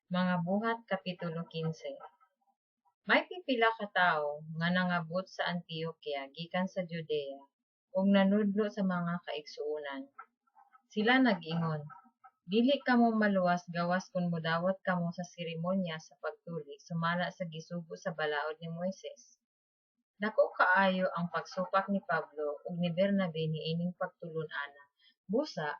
Mga buhat Kapitulo 15. May pipila ka tawo nga nangabot sa Antioquia gikan sa Judea ug nanudlo sa mga kaigsuonan. Sila nag-ingon, dili kamo maluwas gawas kun modawat kamo sa seremonya sa pagtuli sumala sa gisugo sa balaod ni Moises. Dako kaayo ang pagsupak ni Pablo ug ni Bernabe niining pagtulon-ana. Busa,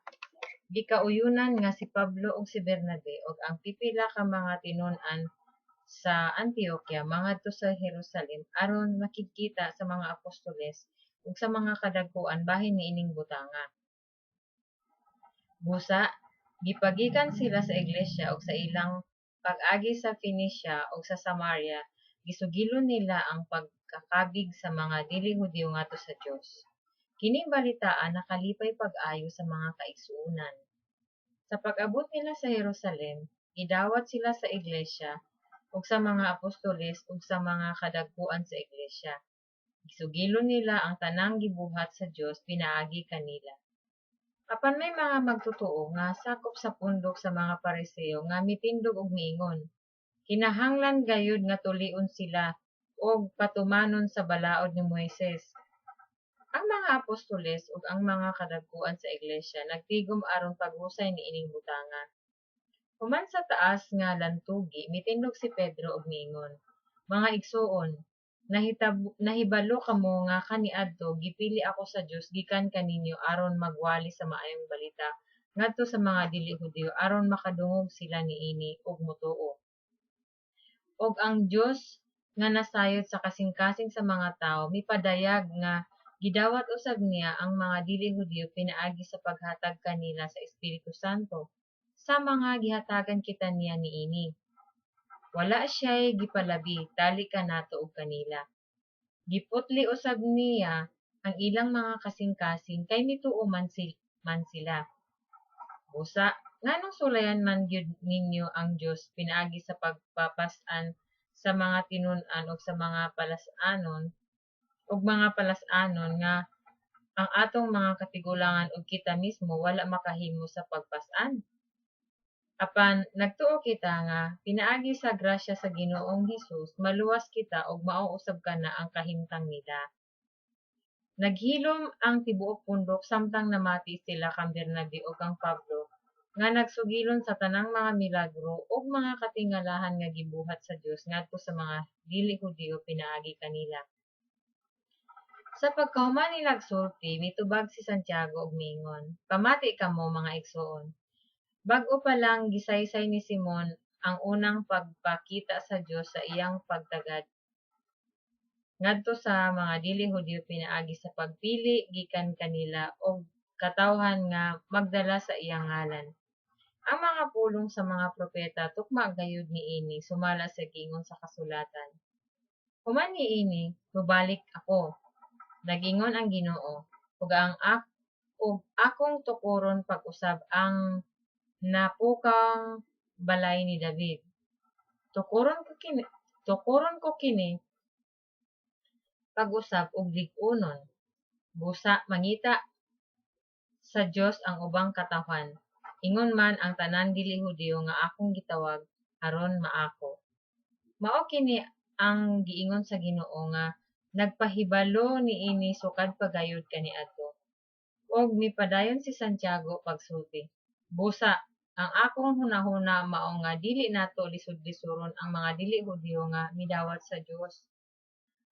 gikauyunan nga si Pablo ug si Bernabe ug ang pipila ka mga tinun-an sa Antioquia mangadto sa Jerusalem aron makikita sa mga apostoles ug sa mga kadagkuan bahin niining butanga. Busa, gipagikan sila sa iglesia ug sa ilang pag-agi sa Phoenicia ug sa Samaria, gisugilon nila ang pagkakabig sa mga dili Hudiyo ngadto sa Dios. Kining balitaan nakalipay pag-ayo sa mga kaigsuonan. Sa pag-abot nila sa Jerusalem, gidawat sila sa iglesia ug sa mga apostoles ug sa mga kadagkuan sa iglesia. Gisugilon nila ang tanang gibuhat sa Dios pinaagi kanila. Apan may mga magtotoo nga sakop sa pundok sa mga Pariseo nga mitindog og miingon, kinahanglan gayud nga tulion sila og patumanon sa balaod ni Moises. Ang mga apostoles ug ang mga kadagkuan sa iglesia nagtigom aron paghusay niining butanga. Human sa taas nga lantugi, mitindog si Pedro og miingon, mga igsuon, nahibalo kamo nga kaniadto gipili ako sa Dios gikan kaninyo aron magwali sa maayong balita ngadto sa mga dili Hudiyo aron makadungog sila niini ug motuo. Og ang Dios nga nasayod sa kasing-kasing sa mga tawo mipadayag nga gidawat usab niya ang mga dili Hudiyo pinaagi sa paghatag kanila sa Espiritu Santo sa mga gihatagan kita niya niini. Wala siya'y gipalabi, tali kanato ug kanila. Giputli usab niya ang ilang mga kasing-kasing kay mituo man sila. Busa, nganong sulayan man gyud ninyo ang Dios pinaagi sa pagpapas-an sa mga tinun-an ug sa mga palasanon nga ang atong mga katigulangan ug kita mismo wala makahimo sa pagpas-an. Apan nagtuo kita nga pinaagi sa grasya sa Ginoong Hesus maluwas kita ug mao usab kana ang kahimtang nila. Naghilom ang tibuok pundok samtang namati sila kang Bernabe ug kang Pablo nga nagsugilon sa tanang mga milagro ug mga katingalahan nga gibuhat sa Dios ngadto sa mga dili Hudiyo pinaagi kanila. Sa pagkahuman nila sulti, mitubag si Santiago og miingon, pamati kamo mga igsoon. Bag-o pa lang gisaysay ni Simon ang unang pagpakita sa Dios sa iyang pagtagad ngadto sa mga dili Hudiyo pinaagi sa pagpili gikan kanila og katawhan nga magdala sa iyang ngalan. Ang mga pulong sa mga propeta tukma gayud niini sumala sa gingon sa kasulatan. Human niini, mubalik ako. Nagingon ang Ginoo, ug akong tukuron pag-usab ang napukang balay ni David. Tukuron ko kini pag-usab og lig-unon. Busa mangita sa Dios ang ubang katawhan. Ingon man ang tanan dili Hudiyo nga akong gitawag aron maako. Mao kini ang giingon sa Ginoo nga nagpahibalo niini sukad pagayod kaniadto. Og mipadayon si Santiago pagsulti. Busa, ang akong hunahuna mao nga dili nato lisod-lisuron ang mga dili Hudiyo nga midawat sa Dios.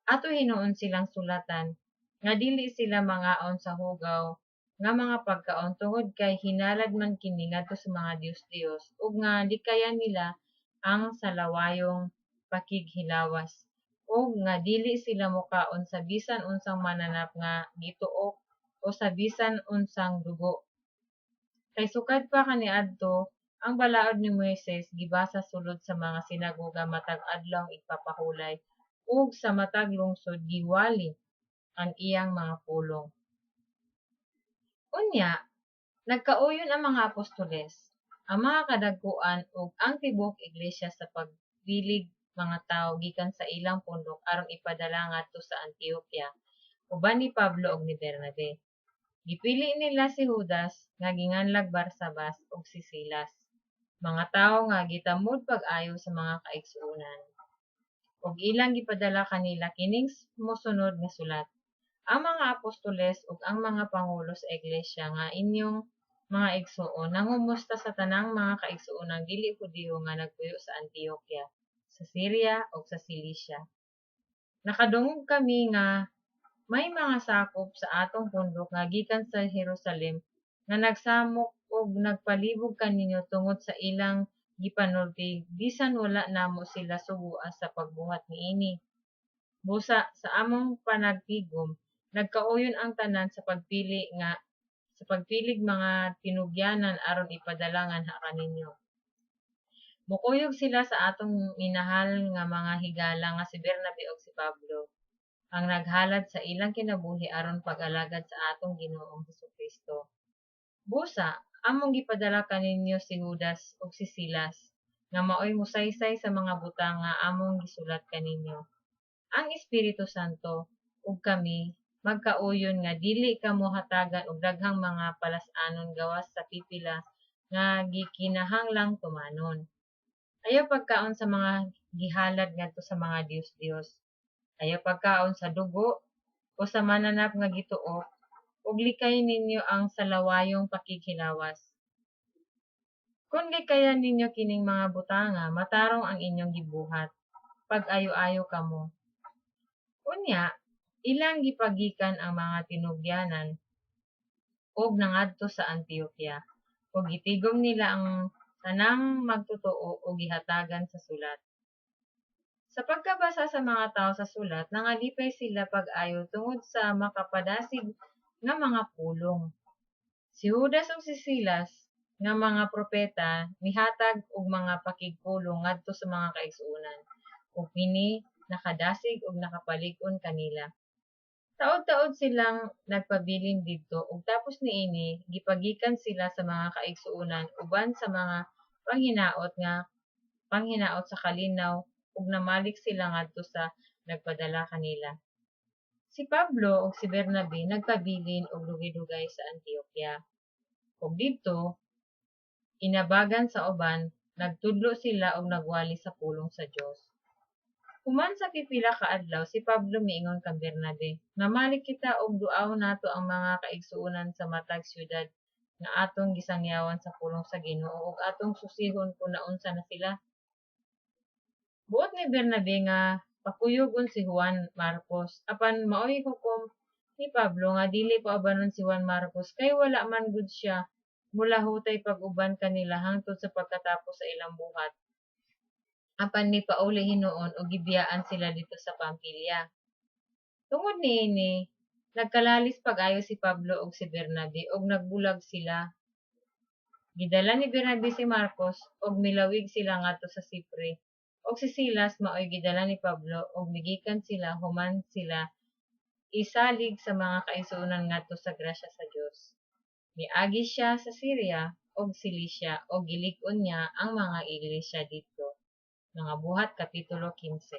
Ato hinuon silang sulatan nga dili sila mangaon sa hugaw nga mga pagkaon tungod kay hinalad man kini ngadto sa mga Dios ug nga dikayan nila ang salawayong pakighilawas ug nga dili sila mokaon sa bisan unsang mananap nga gituok o sa bisan unsang dugo. Kay sukad pa kaniadto ang balaod ni Moises gibasa sulod sa mga sinagoga matag adlaw igpapahulay ug sa matag lungsod giwali ang iyang mga pulong. Unya, nagkauyon ang mga apostoles, ang mga kadagkuan ug ang tibuok iglesia sa pagbilig mga tawo gikan sa ilang pundok aron ipadala ngadto sa Antioquia uban ni Pablo ug ni Bernabe. Gipili nila si Judas nga ginganlag Barsabas ug si Silas. mga tawo nga gitamod pag-ayo sa mga kaigsuonan. Ug ilang gipadala kanila kining mosunod nga sulat. Ang mga apostoles ug ang mga pangulo sa iglesia nga inyong mga igsuon nangumusta sa tanang mga kaigsuonang dili Hudiyo nga nagpuyo sa Antioquia, sa Syria ug sa Cilicia. Nakadungog kami nga may mga sakop sa atong pundok nga gikan sa Jerusalem nga nagsamok ug nagpalibog kaninyo tungod sa ilang gipanulti bisan wala namo sila sugoa sa pagbuhat niini. Busa sa among panagtigom, nagkauyon ang tanan sa pagpilig mga tinugyanan aron ipadala ha kaninyo. Mukuyog sila sa atong minahal nga mga higala nga si Bernabe ug si Pablo, ang naghalad sa ilang kinabuhi aron pag-alagad sa atong Ginoong Hesukristo. Busa, among gipadala kaninyo si Judas ug si Silas, nga maoy musaysay sa mga butang nga among gisulat kaninyo. Ang Espiritu Santo ug kami magkauyon nga dili kamo hatagan og daghang mga palas-anon gawas sa pipila nga gikinahanglang tumanon. Ayaw pagkaon sa mga gihalad ngadto sa mga dios-dios. Ayaw pagkaon sa dugo o sa mananap nga gituo, ug likay ninyo ang salawayong pakighilawas. Kung likayan ninyo kining mga butanga, matarong ang inyong gibuhat. Pag-ayo-ayo kamo. Unya, ilang gipagikan ang mga tinugyanan ug nangadto sa Antioquia, ug gitigom nila ang tanang magtotoo ug gihatagan sa sulat. Sa pagkabasa sa mga tao sa sulat, nangalipay sila pag-ayo tungod sa makapadasig nga mga pulong. Si Judas ug si Silas nga mga propeta mihatag og mga pakigpulong ngadto sa mga kaigsuonan, ug kini nakadasig ug nakapalig-on kanila. Taod-taod silang nagpabilin didto ug tapos niini gipagikan sila sa mga kaigsuonan uban sa mga panghinaot sa kalinaw ug namalik sila ngadto sa nagpadala kanila. Si Pablo ug si Bernabe nagpabilin og dugay-dugay sa Antioquia. Ug didto inabagan sa uban, nagtudlo sila og nagwali sa pulong sa Dios. Human sa pipila ka adlaw, si Pablo miingon kang Bernabe, "Namalik kita og duaw nato ang mga kaigsuonan sa matag syudad nga atong gisangyawan sa pulong sa Ginoo ug atong susihon kung naunsa na sila." Buot ni Bernabe nga pakuyogon si Juan Marcos, apan maoy hukom ni Pablo nga dili paabanon si Juan Marcos kay wala man gud siya mulahutay pag-uban kanila hangtod sa pagkatapos sa ilang buhat. Apan ni pauli hinuon og gibiyaan sila dito sa Pampilya. Tungod niini, nagkalalis pag-ayo si Pablo ug si Bernabe ug nagbulag sila. Gidala ni Bernabe si Marcos ug milawig sila ngadto sa Sipre. Og si Silas maoy gidala ni Pablo ug migikan sila human sila isalig sa mga kaigsuonan ngadto sa grasya sa Dios. Miagi siya sa Syria ug Cilicia ug gilig-on niya ang mga iglesia didto. Mga Buhat Kapitulo 15.